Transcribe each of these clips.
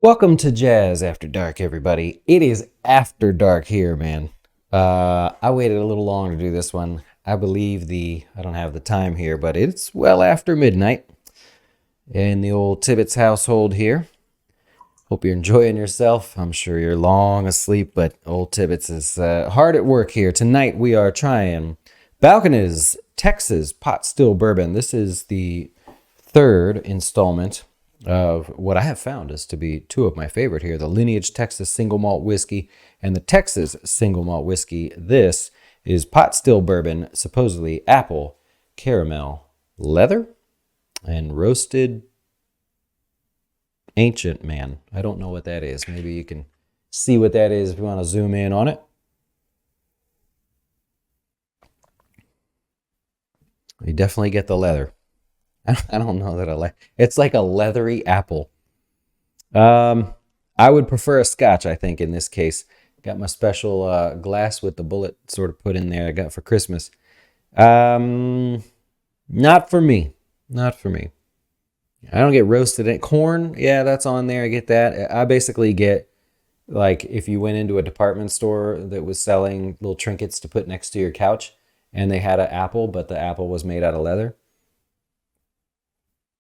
Welcome to Jazz After Dark, everybody. It is after dark here, man. I waited a little long to do this one. I believe I don't have the time here, but it's well after midnight in the old Tibbetts household here. Hope you're enjoying yourself. I'm sure you're long asleep, but old Tibbetts is hard at work here. Tonight we are trying Balcones Texas Pot Still Bourbon. This is the third installment of what I have found is to be two of my favorite here, the Lineage Texas Single Malt Whiskey and the Texas Single Malt Whiskey. This is Pot Still Bourbon, supposedly apple, caramel, leather, and roasted ancient man. I don't know what that is. Maybe you can see what that is if you want to zoom in on it. You definitely get the leather. I don't know that I like. It's like a leathery apple. I would prefer a Scotch, I think, in this case. Got my special glass with the bullet sort of put in there I got for Christmas. Not for me. Not for me. I don't get roasted corn. Yeah, that's on there. I get that. I basically get, like, if you went into a department store that was selling little trinkets to put next to your couch, and they had an apple, but the apple was made out of leather.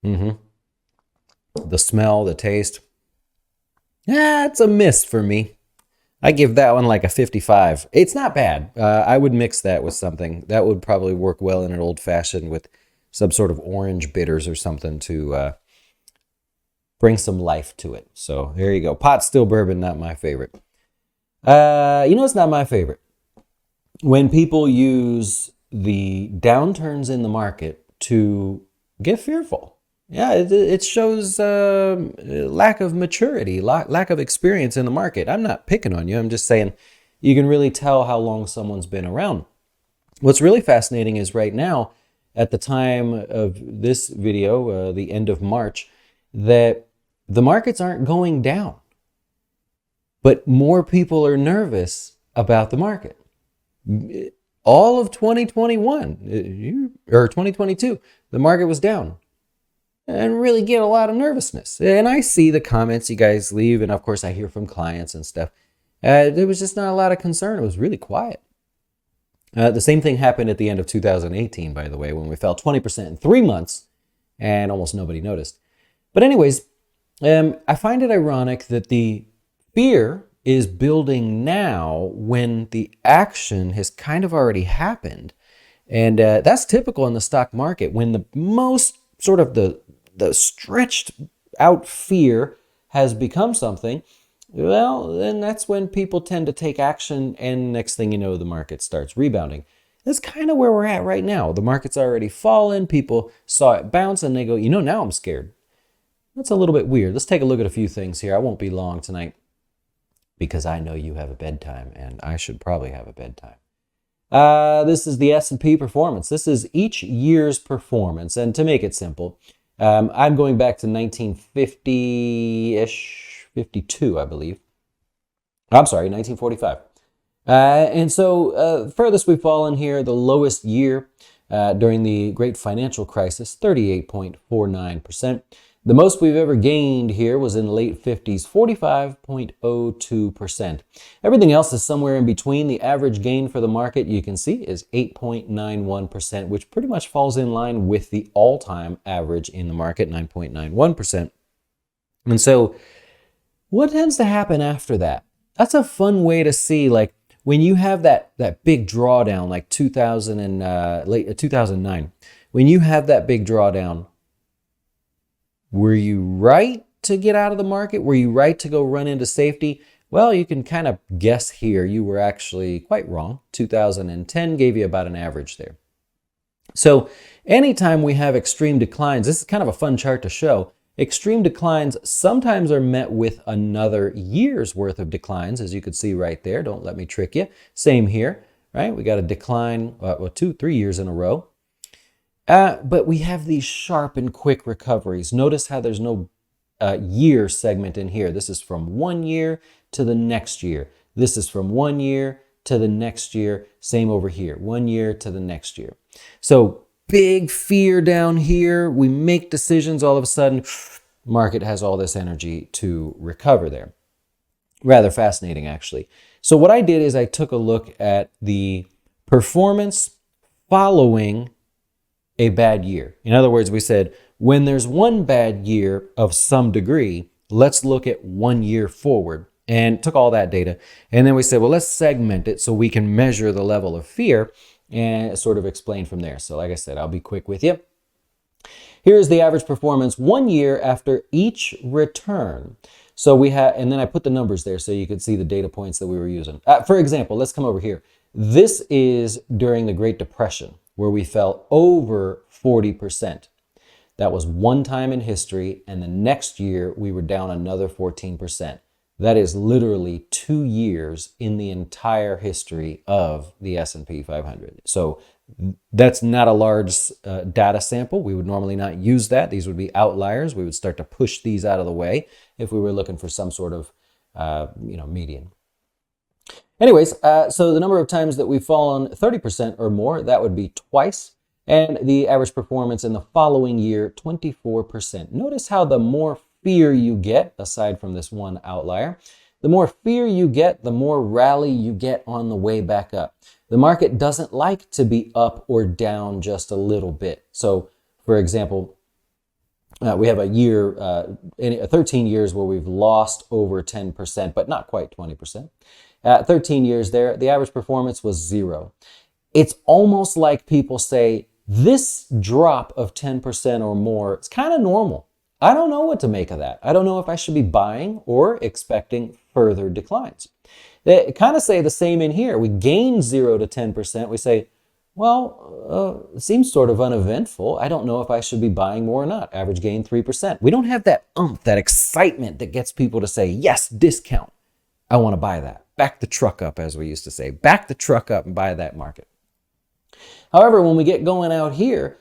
The smell, the taste. Yeah, it's a miss for me. I give that one like a 55. It's not bad. I would mix that with something. That would probably work well in an old fashioned with some sort of orange bitters or something to bring some life to it. So there you go. Pot Still Bourbon, not my favorite. It's not my favorite. When people use the downturns in the market to get fearful. Yeah, it shows lack of maturity, lack of experience in the market. I'm not picking on you. I'm just saying you can really tell how long someone's been around. What's really fascinating is right now, at the time of this video, the end of March, that the markets aren't going down. But more people are nervous about the market. All of 2021, or 2022, the market was down. And really get a lot of nervousness. And I see the comments you guys leave, and of course I hear from clients and stuff. There was just not a lot of concern. It was really quiet. The same thing happened at the end of 2018, by the way, when we fell 20% in 3 months, and almost nobody noticed. But anyways, I find it ironic that the fear is building now when the action has kind of already happened. And that's typical in the stock market. When the most sort of the stretched out fear has become something, well, then that's when people tend to take action, and next thing you know, the market starts rebounding. That's kind of where we're at right now. The market's already fallen. People saw it bounce, and they go, now I'm scared. That's a little bit weird. Let's take a look at a few things here. I won't be long tonight because I know you have a bedtime, and I should probably have a bedtime. This is the S&P performance. This is each year's performance. And to make it simple, I'm going back to 1950-ish, 52, I believe. I'm sorry, 1945. And so furthest we've fallen here, the lowest year during the great financial crisis, 38.49%. The most we've ever gained here was in the late 50s, 45.02%. Everything else is somewhere in between. The average gain for the market, you can see, is 8.91%, which pretty much falls in line with the all-time average in the market, 9.91%. And so what tends to happen after that? That's a fun way to see, like, when you have that big drawdown, like 2009, when you have that big drawdown, were you right to get out of the market? Were you right to go run into safety? Well, you can kind of guess here. You were actually quite wrong. 2010 gave you about an average there. So anytime we have extreme declines, this is kind of a fun chart to show. Extreme declines sometimes are met with another year's worth of declines, as you could see right there. Don't let me trick you. Same here, right? We got a decline, 2-3 years in a row. But we have these sharp and quick recoveries. Notice how there's no year segment in here. This is from 1 year to the next year. This is from 1 year to the next year. Same over here, 1 year to the next year. So big fear down here. We make decisions, all of a sudden, market has all this energy to recover there. Rather fascinating, actually. So what I did is I took a look at the performance following a bad year. In other words, we said, when there's one bad year of some degree, let's look at 1 year forward, and took all that data. And then we said, well, let's segment it so we can measure the level of fear and sort of explain from there. So like I said, I'll be quick with you. Here's the average performance 1 year after each return. So we have, and then I put the numbers there so you could see the data points that we were using. For example, let's come over here. This is during the Great Depression, where we fell over 40%. That was one time in history, and the next year we were down another 14%. That is literally 2 years in the entire history of the S&P 500. So that's not a large data sample. We would normally not use that. These would be outliers. We would start to push these out of the way if we were looking for some sort of median. Anyways, so the number of times that we've fallen 30% or more, that would be twice. And the average performance in the following year, 24%. Notice how the more fear you get, aside from this one outlier, the more fear you get, the more rally you get on the way back up. The market doesn't like to be up or down just a little bit. So, for example, we have a year, 13 years where we've lost over 10%, but not quite 20%. 13 years there, the average performance was 0. It's almost like people say, this drop of 10% or more, it's kind of normal. I don't know what to make of that. I don't know if I should be buying or expecting further declines. They kind of say the same in here. We gain 0 to 10%. We say, well, it seems sort of uneventful. I don't know if I should be buying more or not. Average gain 3%. We don't have that that excitement that gets people to say, yes, discount. I want to buy that. Back the truck up, as we used to say. Back the truck up and buy that market. However, when we get going out here,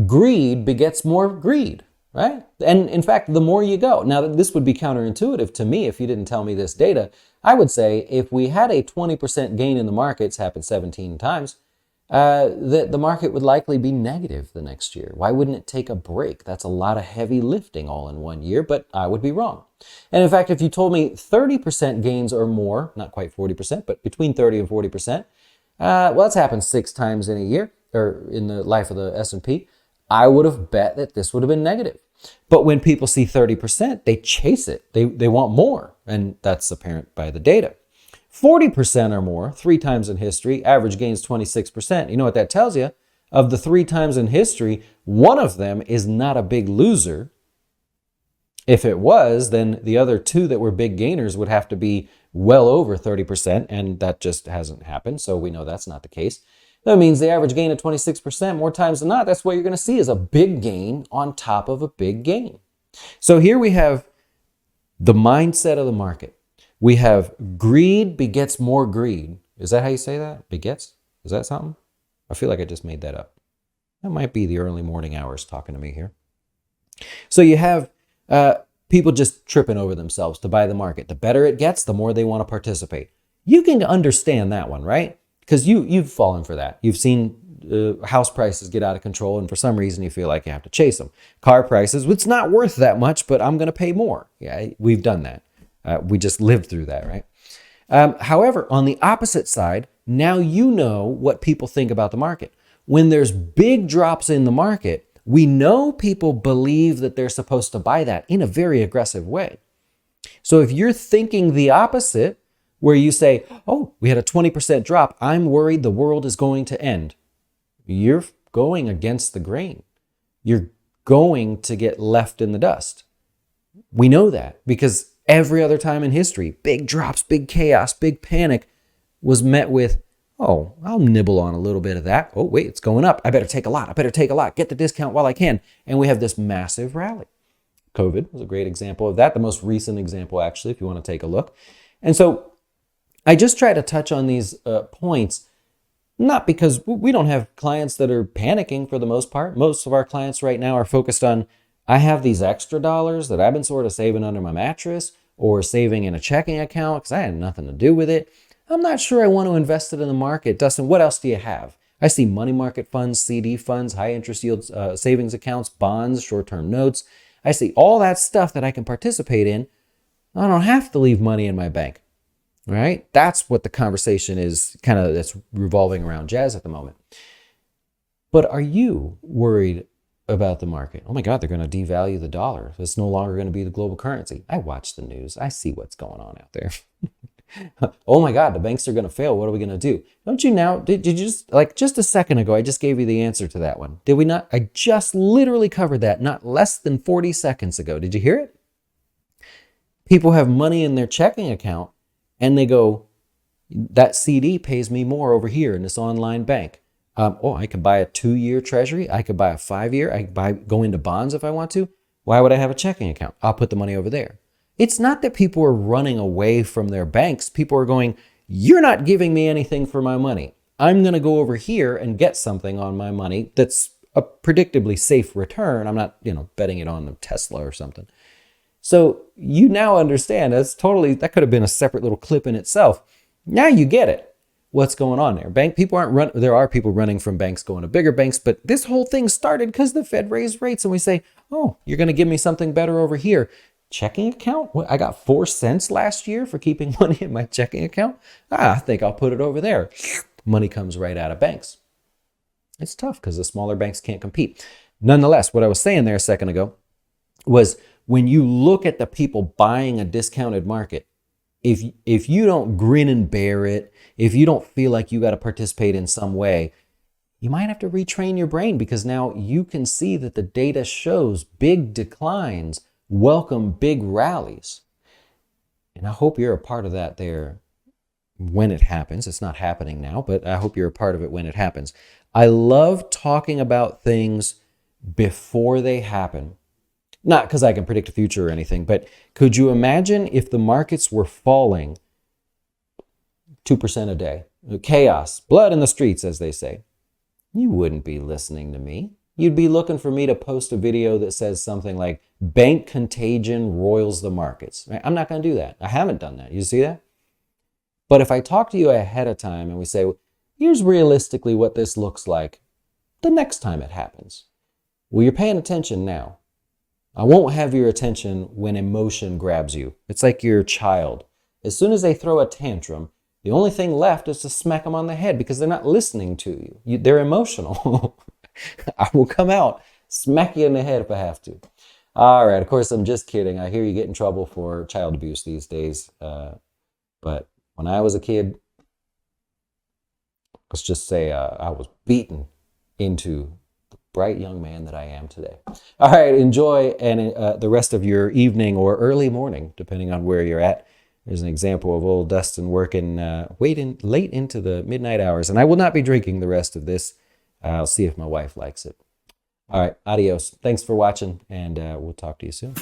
greed begets more greed, right? And in fact, the more you go. Now, this would be counterintuitive to me if you didn't tell me this data. I would say if we had a 20% gain in the markets, happened 17 times, that the market would likely be negative the next year. Why wouldn't it take a break? That's a lot of heavy lifting all in 1 year, but I would be wrong. And in fact, if you told me 30% gains or more, not quite 40%, but between 30 and 40%, well, that's happened 6 times in a year, or in the life of the S&P, I would have bet that this would have been negative. But when people see 30%, they chase it. They want more, and that's apparent by the data. 40% or more, 3 times in history, average gains 26%. You know what that tells you? Of the 3 times in history, one of them is not a big loser. If it was, then the other 2 that were big gainers would have to be well over 30%, and that just hasn't happened, so we know that's not the case. That means the average gain of 26%, more times than not, that's what you're going to see is a big gain on top of a big gain. So here we have the mindset of the market. We have greed begets more greed. Is that how you say that? Begets? Is that something? I feel like I just made that up. That might be the early morning hours talking to me here. So you have people just tripping over themselves to buy the market. The better it gets, the more they want to participate. You can understand that one, right? Because you've fallen for that. You've seen house prices get out of control, and for some reason you feel like you have to chase them. Car prices, it's not worth that much, but I'm going to pay more. Yeah, we've done that. We just lived through that, right? However, on the opposite side, now you know what people think about the market. When there's big drops in the market, we know people believe that they're supposed to buy that in a very aggressive way. So if you're thinking the opposite, where you say, oh, we had a 20% drop, I'm worried the world is going to end, you're going against the grain. You're going to get left in the dust. We know that because every other time in history, big drops, big chaos, big panic was met with, oh, I'll nibble on a little bit of that. Oh, wait, it's going up. I better take a lot. I better take a lot. Get the discount while I can. And we have this massive rally. COVID was a great example of that. The most recent example, actually, if you want to take a look. And so I just try to touch on these points, not because we don't have clients that are panicking for the most part. Most of our clients right now are focused on, I have these extra dollars that I've been sort of saving under my mattress or saving in a checking account because I had nothing to do with it. I'm not sure I want to invest it in the market. Dustin, what else do you have? I see money market funds, CD funds, high interest yields, savings accounts, bonds, short-term notes. I see all that stuff that I can participate in. I don't have to leave money in my bank, right? That's what the conversation is kind of that's revolving around jazz at the moment. But are you worried about the market? Oh my God, they're going to devalue the dollar. It's no longer going to be the global currency. I watch the news. I see what's going on out there. Oh my God, the banks are going to fail. What are we going to do? Don't you now? Did you just, like just a second ago, I just gave you the answer to that one. Did we not? I just literally covered that not less than 40 seconds ago. Did you hear it? People have money in their checking account and they go, that CD pays me more over here in this online bank. I could buy a 2-year treasury. I could buy a 5-year. I could go into bonds if I want to. Why would I have a checking account? I'll put the money over there. It's not that people are running away from their banks. People are going, you're not giving me anything for my money. I'm going to go over here and get something on my money that's a predictably safe return. I'm not, betting it on the Tesla or something. So you now understand that could have been a separate little clip in itself. Now you get it. What's going on there? There are people running from banks going to bigger banks, but this whole thing started because the Fed raised rates and we say, oh, you're going to give me something better over here. Checking account? I got 4 cents last year for keeping money in my checking account. I think I'll put it over there. Money comes right out of banks. It's tough because the smaller banks can't compete. Nonetheless, what I was saying there a second ago was when you look at the people buying a discounted market, if you don't grin and bear it, if you don't feel like you got to participate in some way, you might have to retrain your brain because now you can see that the data shows big declines welcome big rallies. And I hope you're a part of that there when it happens. It's not happening now, but I hope you're a part of it when it happens. I love talking about things before they happen. Not because I can predict the future or anything, but could you imagine if the markets were falling 2% a day? Chaos, blood in the streets, as they say. You wouldn't be listening to me. You'd be looking for me to post a video that says something like, bank contagion roils the markets. I'm not going to do that. I haven't done that. You see that? But if I talk to you ahead of time and we say, here's realistically what this looks like the next time it happens. Well, you're paying attention now. I won't have your attention when emotion grabs you. It's like your child. As soon as they throw a tantrum, the only thing left is to smack them on the head because they're not listening to you. They're emotional. I will come out, smack you in the head if I have to. All right, of course, I'm just kidding. I hear you get in trouble for child abuse these days. But when I was a kid, let's just say I was beaten into the bright young man that I am today. All right, enjoy the rest of your evening or early morning, depending on where you're at. There's an example of old Dustin working late into the midnight hours. And I will not be drinking the rest of this. I'll see if my wife likes it. All right, adios. Thanks for watching, and we'll talk to you soon.